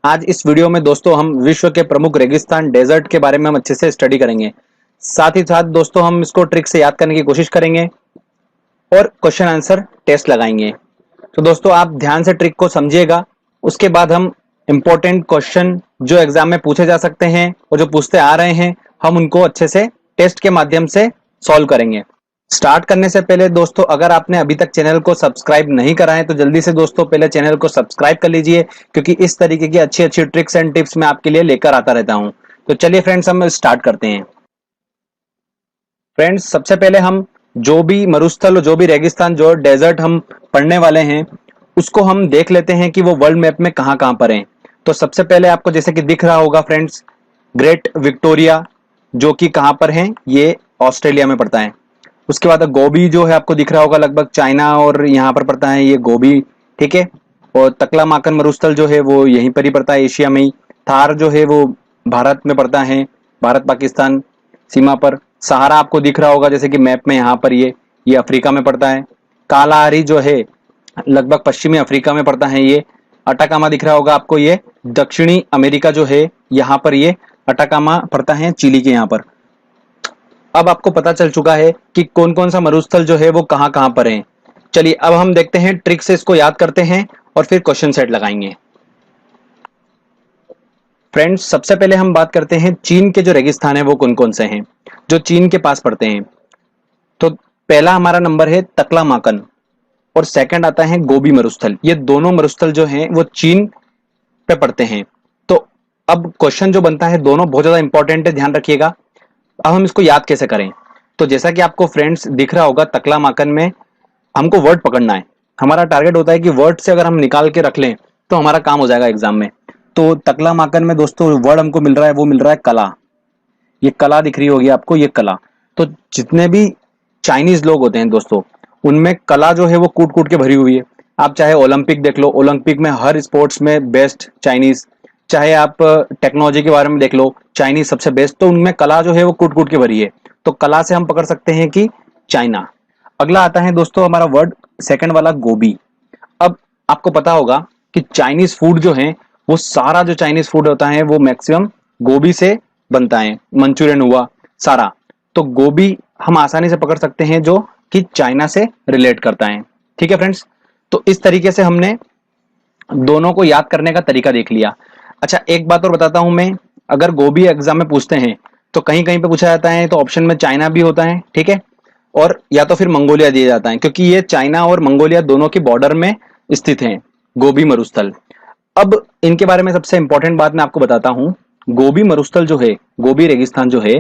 आज इस वीडियो में दोस्तों हम विश्व के प्रमुख रेगिस्तान डेजर्ट के बारे में हम अच्छे से स्टडी करेंगे। साथ ही साथ दोस्तों हम इसको ट्रिक से याद करने की कोशिश करेंगे और क्वेश्चन आंसर टेस्ट लगाएंगे। तो दोस्तों आप ध्यान से ट्रिक को समझिएगा। उसके बाद हम इंपॉर्टेंट क्वेश्चन जो एग्जाम में पूछे जा सकते हैं और जो पूछते आ रहे हैं हम उनको अच्छे से टेस्ट के माध्यम से सॉल्व करेंगे। स्टार्ट करने से पहले दोस्तों अगर आपने अभी तक चैनल को सब्सक्राइब नहीं करा है तो जल्दी से दोस्तों पहले चैनल को सब्सक्राइब कर लीजिए, क्योंकि इस तरीके की अच्छी अच्छी ट्रिक्स एंड टिप्स मैं आपके लिए लेकर आता रहता हूं। तो चलिए फ्रेंड्स हम स्टार्ट करते हैं। फ्रेंड्स सबसे पहले हम जो भी मरुस्थल जो भी रेगिस्तान जो डेजर्ट हम पढ़ने वाले हैं उसको हम देख लेते हैं कि वो वर्ल्ड मैप में कहां कहां पर हैं। तो सबसे पहले आपको जैसे कि दिख रहा होगा फ्रेंड्स, ग्रेट विक्टोरिया जो कि कहां पर है, ये ऑस्ट्रेलिया में पड़ता है। उसके बाद गोबी जो है आपको दिख रहा होगा लगभग चाइना और यहाँ पर पड़ता है ये गोबी, ठीक है। और तकलामाकन मरुस्थल जो है वो यहीं पर ही पड़ता है, एशिया में ही। थार जो है वो भारत में पड़ता है, भारत पाकिस्तान सीमा पर। सहारा आपको दिख रहा होगा जैसे कि मैप में यहाँ पर ये अफ्रीका में पड़ता है। कालाहारी जो है लगभग पश्चिमी अफ्रीका में पड़ता है ये। अटाकामा दिख रहा होगा आपको, ये दक्षिणी अमेरिका जो है यहाँ पर ये अटाकामा पड़ता है, चिली के यहाँ पर। अब आपको पता चल चुका है कि कौन कौन सा मरुस्थल जो है वो कहां कहां पर है। चलिए अब हम देखते हैं, ट्रिक से इसको याद करते हैं और फिर क्वेश्चन सेट लगाएंगे। फ्रेंड्स सबसे पहले हम बात करते हैं चीन के जो रेगिस्तान है वो कौन कौन से हैं जो चीन के पास पड़ते हैं। तो पहला हमारा नंबर है तकलामाकन और सेकंड आता है गोबी मरुस्थल। ये दोनों मरुस्थल जो हैं वो चीन पे पड़ते हैं। तो अब क्वेश्चन जो बनता है दोनों बहुत ज्यादा इंपॉर्टेंट है, ध्यान रखिएगा। अब हम इसको याद कैसे करें। तो जैसा कि आपको फ्रेंड्स दिख रहा होगा तकलामाकन में हमको वर्ड पकड़ना है। हमारा टारगेट होता है कि वर्ड से अगर हम निकाल के रख लें तो हमारा काम हो जाएगा एग्जाम में। तो तकलामाकन में दोस्तों वर्ड हमको मिल रहा है, वो मिल रहा है कला। ये कला दिख रही होगी आपको, ये कला। तो जितने भी चाइनीज लोग होते हैं दोस्तों उनमें कला जो है वो कूट कूट के भरी हुई है। आप चाहे ओलंपिक देख लो, ओलंपिक में हर स्पोर्ट्स में बेस्ट चाइनीज। चाहे आप टेक्नोलॉजी के बारे में देख लो, चाइनीज सबसे बेस्ट। तो उनमें कला जो है वो कूट कूट के भरी है। तो कला से हम पकड़ सकते हैं कि चाइना। अगला आता है दोस्तों हमारा वर्ड सेकंड वाला गोबी। अब आपको पता होगा कि चाइनीज फूड जो है वो सारा जो चाइनीज फूड होता है वो मैक्सिमम गोबी से बनता है। मंचूरियन हुआ सारा, तो गोबी हम आसानी से पकड़ सकते हैं जो कि चाइना से रिलेट करता है। ठीक है फ्रेंड्स, तो इस तरीके से हमने दोनों को याद करने का तरीका देख लिया। अच्छा एक बात और बताता हूं मैं, अगर गोबी एग्जाम में पूछते हैं तो कहीं कहीं पे पूछा जाता है तो ऑप्शन में चाइना भी होता है, ठीक है, और या तो फिर मंगोलिया दिया जाता है, क्योंकि ये चाइना और मंगोलिया दोनों की बॉर्डर में स्थित हैं गोबी मरुस्थल। अब इनके बारे में सबसे इंपॉर्टेंट बात मैं आपको बताता हूं। गोबी मरुस्थल जो है, गोबी रेगिस्तान जो है,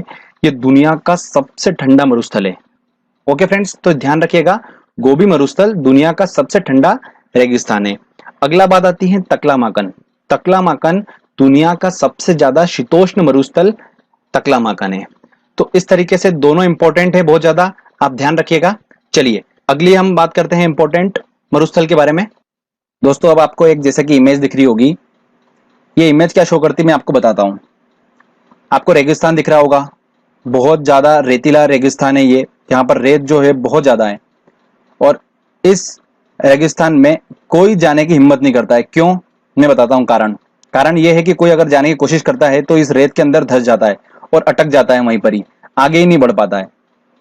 ये दुनिया का सबसे ठंडा मरुस्थल है। ओके फ्रेंड्स, तो ध्यान रखिएगा, गोबी मरुस्थल दुनिया का सबसे ठंडा रेगिस्तान है। अगला बात आती है तकलामाकन। तकलामाकन दुनिया का सबसे ज्यादा शीतोष्ण मरुस्थल तकलामाकन है। तो इस तरीके से दोनों इंपॉर्टेंट है बहुत ज्यादा, आप ध्यान रखिएगा। चलिए अगली हम बात करते हैं इंपॉर्टेंट मरुस्थल के बारे में। दोस्तों अब आपको एक जैसे कि इमेज दिख रही होगी, ये इमेज क्या शो करती है मैं आपको बताता हूं। आपको रेगिस्तान दिख रहा होगा, बहुत ज्यादा रेतीला रेगिस्तान है ये, यहाँ पर रेत जो है बहुत ज्यादा है और इस रेगिस्तान में कोई जाने की हिम्मत नहीं करता है। क्यों, मैं बताता हूँ कारण। कारण ये है कि कोई अगर जाने की कोशिश करता है तो इस रेत के अंदर धंस जाता है और अटक जाता है वहीं पर ही, आगे ही नहीं बढ़ पाता है।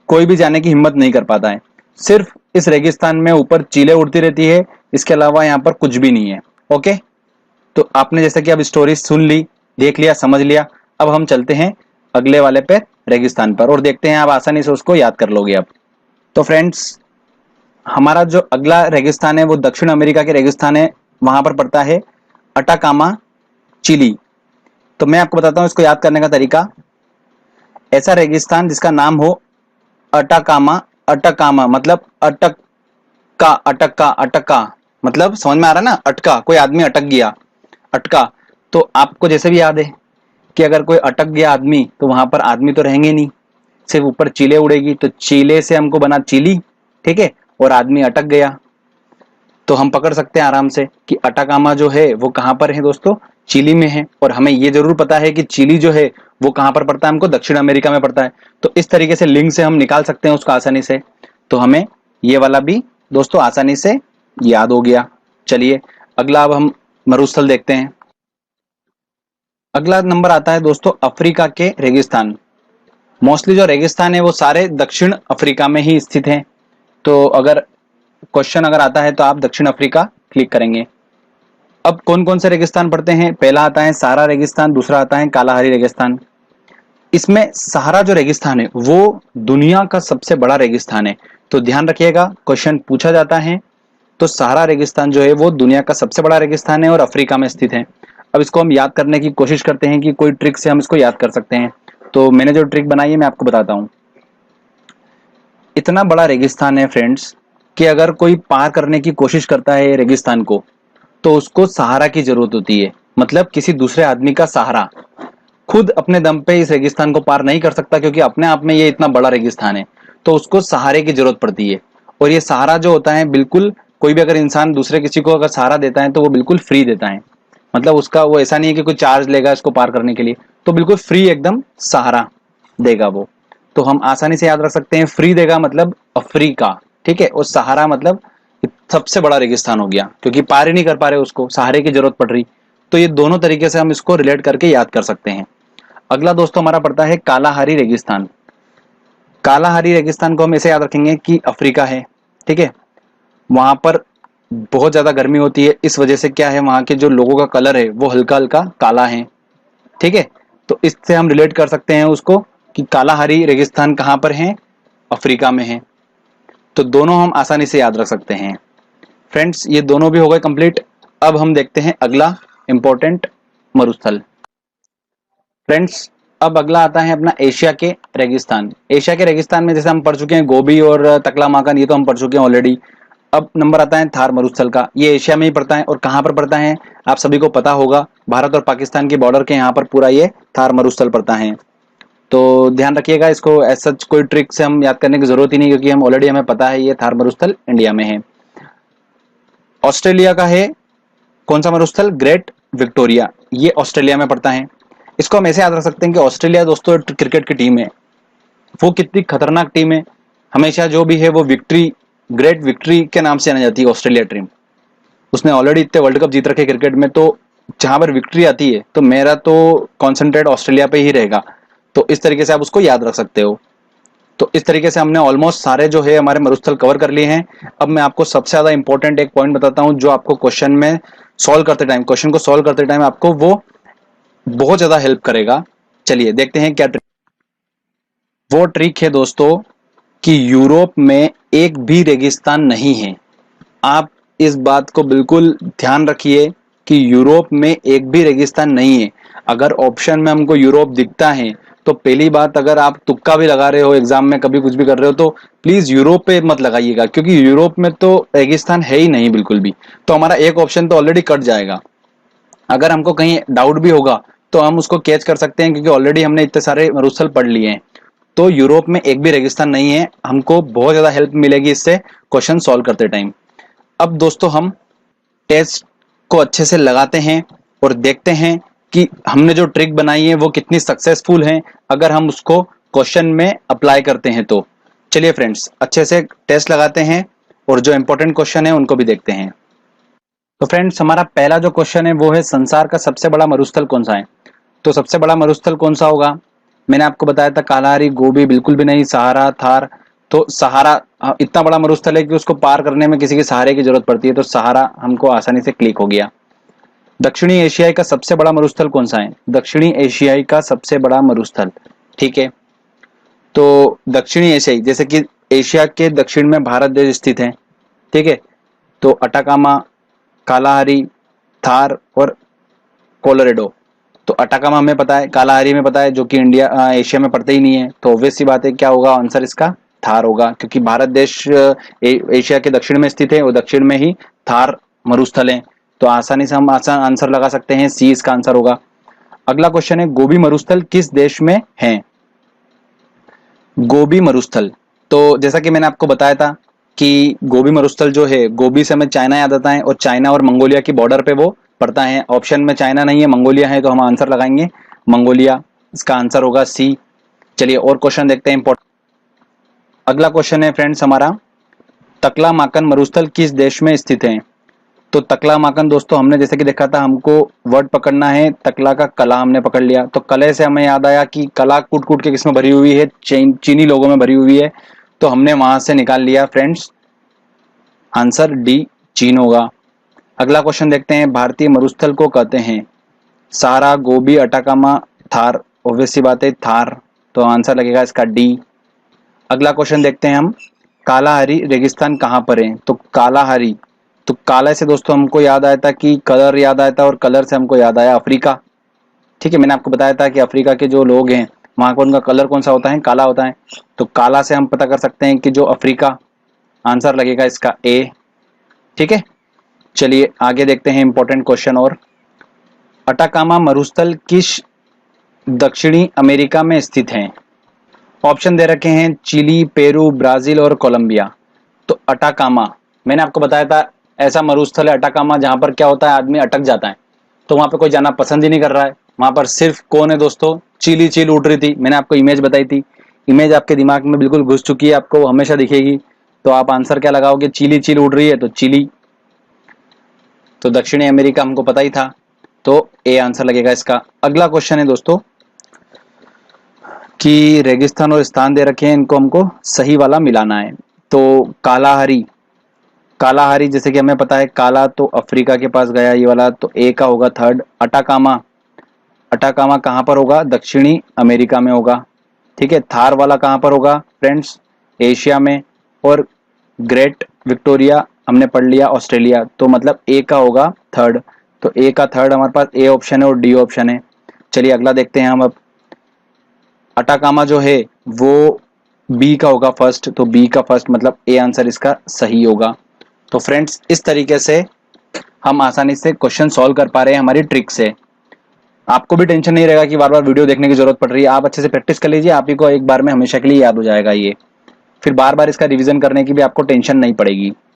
कोई भी जाने की हिम्मत नहीं कर पाता है। सिर्फ इस रेगिस्तान में ऊपर चीलें उड़ती रहती है, इसके अलावा यहाँ पर कुछ भी नहीं है। ओके, तो आपने जैसे कि अब स्टोरी सुन ली, देख लिया, समझ लिया। अब हम चलते हैं अगले वाले पे रेगिस्तान पर और देखते हैं आप आसानी से उसको याद कर लोगे अब। तो फ्रेंड्स हमारा जो अगला रेगिस्तान है वो दक्षिण अमेरिका के रेगिस्तान है, वहां पर पड़ता है अटाकामा, चिली। तो मैं आपको बताता हूं इसको याद करने का तरीका। ऐसा रेगिस्तान जिसका नाम हो अटाकामा, अटकामा मतलब अटका, अटका अटका मतलब समझ में आ रहा ना, अटका, कोई आदमी अटक गया, अटका। तो आपको जैसे भी याद है कि अगर कोई अटक गया आदमी तो वहां पर आदमी तो रहेंगे नहीं, सिर्फ ऊपर चीले उड़ेगी। तो चीले से हमको बना चिली, ठीक है, और आदमी अटक गया। तो हम पकड़ सकते हैं आराम से कि अटाकामा जो है वो कहां पर है दोस्तों, चिली में है। और हमें ये जरूर पता है कि चिली जो है वो कहां पर पड़ता है, हमको दक्षिण अमेरिका में पड़ता है। तो इस तरीके से लिंक से हम निकाल सकते हैं उसको आसानी से। तो हमें ये वाला भी दोस्तों आसानी से याद हो गया। चलिए अगला अब हम मरुस्थल देखते हैं। अगला नंबर आता है दोस्तों अफ्रीका के रेगिस्तान। मोस्टली जो रेगिस्तान है वो सारे दक्षिण अफ्रीका में ही स्थित हैं। तो अगर क्वेश्चन अगर आता है तो आप दक्षिण अफ्रीका क्लिक करेंगे। अब कौन कौन से रेगिस्तान पड़ते हैं? पहला आता है सहारा रेगिस्तान, दूसरा आता है कालाहारी रेगिस्तान। इसमें सहारा जो रेगिस्तान है वो दुनिया का सबसे बड़ा रेगिस्तान है। तो ध्यान रखिएगा, क्वेश्चन पूछा जाता है तो सहारा रेगिस्तान जो है वो दुनिया का सबसे बड़ा रेगिस्तान है और अफ्रीका में स्थित है। अब इसको हम याद करने की कोशिश करते हैं कि कोई ट्रिक से हम इसको याद कर सकते हैं। तो मैंने जो ट्रिक बनाई है मैं आपको बताता हूं। इतना बड़ा रेगिस्तान है फ्रेंड्स कि अगर कोई पार करने की कोशिश करता है रेगिस्तान को तो उसको सहारा की जरूरत होती है। मतलब किसी दूसरे आदमी का सहारा। खुद अपने दम पे इस रेगिस्तान को पार नहीं कर सकता क्योंकि अपने आप में ये इतना बड़ा रेगिस्तान है। तो उसको सहारे की जरूरत पड़ती है। और ये सहारा जो होता है बिल्कुल, कोई भी अगर इंसान दूसरे किसी को अगर सहारा देता है तो वो बिल्कुल फ्री देता है। मतलब उसका वो ऐसा नहीं है कि कोई चार्ज लेगा इसको पार करने के लिए। तो बिल्कुल फ्री एकदम सहारा देगा वो। तो हम आसानी से याद रख सकते हैं, फ्री देगा मतलब अफ्रीका, ठीक है। और सहारा मतलब सबसे बड़ा रेगिस्तान हो गया क्योंकि पार ही नहीं कर पा रहे, उसको सहारे की जरूरत पड़ रही। तो ये दोनों तरीके से हम इसको रिलेट करके याद कर सकते हैं। अगला दोस्तों हमारा पड़ता है कालाहारी रेगिस्तान। कालाहारी रेगिस्तान को हम ऐसे याद रखेंगे कि अफ्रीका है, ठीक है। वहां पर बहुत ज्यादा गर्मी होती है, इस वजह से क्या है, वहां के जो लोगों का कलर है वो हल्का हल्का काला है, ठीक है। तो इससे हम रिलेट कर सकते हैं उसको कि कालाहारी रेगिस्तान कहां पर है? अफ्रीका में है। तो दोनों हम आसानी से याद रख सकते हैं। फ्रेंड्स ये दोनों भी हो गए कंप्लीट। अब हम देखते हैं अगला इंपॉर्टेंट मरुस्थल। फ्रेंड्स अब अगला आता है अपना एशिया के रेगिस्तान। एशिया के रेगिस्तान में जैसे हम पढ़ चुके हैं गोबी और तकलामाकन, ये तो हम पढ़ चुके हैं ऑलरेडी। अब नंबर आता है थार मरुस्थल का। ये एशिया में ही पड़ता है और कहां पर पड़ता है आप सभी को पता होगा, भारत और पाकिस्तान के बॉर्डर के यहाँ पर पूरा ये थार मरुस्थल पड़ता है। तो ध्यान रखिएगा, इसको ऐसा कोई ट्रिक से हम याद करने की जरूरत ही नहीं क्योंकि हम ऑलरेडी हमें पता है ये थार मरुस्थल इंडिया में है। ऑस्ट्रेलिया का है कौन सा मरुस्थल? ग्रेट विक्टोरिया, ये ऑस्ट्रेलिया में पड़ता है। इसको हम ऐसे याद रख सकते हैं कि ऑस्ट्रेलिया दोस्तों क्रिकेट की टीम है, वो कितनी खतरनाक टीम है। हमेशा जो भी है वो विक्ट्री, ग्रेट विक्ट्री के नाम से जानी जाती है ऑस्ट्रेलिया टीम। उसने ऑलरेडी इतने वर्ल्ड कप जीत रखे क्रिकेट में, तो जहां पर विक्ट्री आती है तो मेरा तो कॉन्सेंट्रेट ऑस्ट्रेलिया पे ही रहेगा। तो इस तरीके से आप उसको याद रख सकते हो। तो इस तरीके से हमने ऑलमोस्ट सारे जो है हमारे मरुस्थल कवर कर लिए हैं। अब मैं आपको सबसे ज्यादा इंपॉर्टेंट एक पॉइंट बताता हूं जो आपको क्वेश्चन में सॉल्व करते टाइम, क्वेश्चन को सॉल्व करते टाइम आपको वो बहुत ज्यादा हेल्प करेगा। चलिए देखते हैं क्या ट्रिक। वो ट्रिक है दोस्तों कि यूरोप में एक भी रेगिस्तान नहीं है। आप इस बात को बिल्कुल ध्यान रखिए कि यूरोप में एक भी रेगिस्तान नहीं है। अगर ऑप्शन में हमको यूरोप दिखता है तो पहली बात, अगर आप तुक्का भी लगा रहे हो एग्जाम में, कभी कुछ भी कर रहे हो, तो प्लीज यूरोप पे मत लगाइएगा क्योंकि यूरोप में तो रेगिस्तान है ही नहीं बिल्कुल भी। तो हमारा एक ऑप्शन तो ऑलरेडी कट जाएगा। अगर हमको कहीं डाउट भी होगा तो हम उसको कैच कर सकते हैं क्योंकि ऑलरेडी हमने इतने सारे मरुस्थल पढ़ लिए हैं। तो यूरोप में एक भी रेगिस्तान नहीं है, हमको बहुत ज्यादा हेल्प मिलेगी इससे क्वेश्चन सॉल्व करते टाइम। अब दोस्तों हम टेस्ट को अच्छे से लगाते हैं और देखते हैं कि हमने जो ट्रिक बनाई है वो कितनी सक्सेसफुल है अगर हम उसको क्वेश्चन में अप्लाई करते हैं तो। चलिए फ्रेंड्स अच्छे से टेस्ट लगाते हैं और जो इंपॉर्टेंट क्वेश्चन है उनको भी देखते हैं। तो फ्रेंड्स हमारा पहला जो क्वेश्चन है वो है संसार का सबसे बड़ा मरुस्थल कौन सा है? तो सबसे बड़ा मरुस्थल कौन सा होगा? मैंने आपको बताया था कालाहारी, गोबी बिल्कुल भी नहीं, सहारा, थार। तो सहारा इतना बड़ा मरुस्थल है कि उसको पार करने में किसी के सहारे की जरूरत पड़ती है, तो सहारा हमको आसानी से क्लिक हो गया। दक्षिणी एशियाई का सबसे बड़ा मरुस्थल कौन सा है? दक्षिणी एशियाई का सबसे बड़ा मरुस्थल, ठीक है। तो दक्षिणी एशियाई जैसे कि एशिया के दक्षिण में भारत देश स्थित है, ठीक है। तो अटाकामा, कालाहारी, थार और कोलोरेडो। तो अटाकामा हमें पता है, कालाहारी में पता है जो कि इंडिया एशिया में पड़ता ही नहीं है। तो ऑब्वियस सी बात है क्या होगा आंसर इसका? थार होगा क्योंकि भारत देश एशिया के दक्षिण में स्थित है और दक्षिण में ही थार मरुस्थल है। तो आसानी से हम आसान आंसर लगा सकते हैं, सी इसका आंसर होगा। अगला क्वेश्चन है गोबी मरुस्थल किस देश में है? गोबी मरुस्थल, तो जैसा कि मैंने आपको बताया था कि गोबी मरुस्थल जो है, गोबी से हमें चाइना याद आता है और चाइना और मंगोलिया की बॉर्डर पे वो पड़ता है। ऑप्शन में चाइना नहीं है, मंगोलिया है, तो हम आंसर लगाएंगे मंगोलिया, इसका आंसर होगा सी। चलिए और क्वेश्चन देखते हैं इंपॉर्टेंट। अगला क्वेश्चन है फ्रेंड्स हमारा, तकला माकन मरुस्थल किस देश में स्थित है? तो तकला माकन दोस्तों हमने जैसे कि देखा था, हमको वर्ड पकड़ना है, तकला का कला हमने पकड़ लिया। तो कले से हमें याद आया कि कला कूट कूट के किसमें भरी हुई है, चीनी लोगों में भरी हुई है, तो हमने वहां से निकाल लिया फ्रेंड्स, आंसर डी चीन होगा। अगला क्वेश्चन देखते हैं, भारतीय मरुस्थल को कहते हैं सारा, गोबी, अटाकामा, थार। ऑब्वियस सी बात है थार, तो आंसर लगेगा इसका डी। अगला क्वेश्चन देखते हैं हम, कालाहारी रेगिस्तान कहाँ पर है? तो कालाहारी, तो काला से दोस्तों हमको याद आया था कि कलर याद आया था, और कलर से हमको याद आया अफ्रीका। ठीक है, मैंने आपको बताया था कि अफ्रीका के जो लोग हैं वहां पर उनका कलर कौन सा होता है? काला होता है। तो काला से हम पता कर सकते हैं कि जो अफ्रीका, आंसर लगेगा इसका ए। ठीक है, चलिए आगे देखते हैं इंपॉर्टेंट क्वेश्चन। और अटाकामा मरुस्थल किस दक्षिणी अमेरिका में स्थित है? ऑप्शन दे रखे हैं चिली, पेरू, ब्राजील और कोलंबिया। तो अटाकामा, मैंने आपको बताया था ऐसा मरुस्थल है अटाकामा जहां पर क्या होता है, आदमी अटक जाता है, तो वहां पे कोई जाना पसंद ही नहीं कर रहा है। वहां पर सिर्फ कौन है दोस्तों? चीली चील उड़ रही थी। मैंने आपको इमेज बताई थी, इमेज आपके दिमाग में बिल्कुल घुस चुकी है, आपको हमेशा दिखेगी। तो आप आंसर क्या लगाओगे? चीली चील उड़ रही है तो चिली, तो दक्षिणी अमेरिका हमको पता ही था, तो ए आंसर लगेगा इसका। अगला क्वेश्चन है दोस्तों कि रेगिस्तान और स्थान दे रखे हैं, इनको हमको सही वाला मिलाना है। तो कालाहारी, कालाहारी जैसे कि हमें पता है काला तो अफ्रीका के पास गया, ये वाला तो ए का होगा थर्ड। अटाकामा, अटाकामा कहाँ पर होगा? दक्षिणी अमेरिका में होगा। ठीक है, थार वाला कहाँ पर होगा फ्रेंड्स? एशिया में। और ग्रेट विक्टोरिया हमने पढ़ लिया ऑस्ट्रेलिया, तो मतलब ए का होगा थर्ड। तो ए का थर्ड हमारे पास ए ऑप्शन है और डी ऑप्शन है। चलिए अगला देखते हैं हम अब। अटाकामा जो है वो बी का होगा फर्स्ट, तो बी का फर्स्ट मतलब ए आंसर इसका सही होगा। तो फ्रेंड्स इस तरीके से हम आसानी से क्वेश्चन सॉल्व कर पा रहे हैं हमारी ट्रिक से। आपको भी टेंशन नहीं रहेगा कि बार बार वीडियो देखने की जरूरत पड़ रही है, आप अच्छे से प्रैक्टिस कर लीजिए, आप ही को एक बार में हमेशा के लिए याद हो जाएगा ये, फिर बार बार इसका रिवीजन करने की भी आपको टेंशन नहीं पड़ेगी।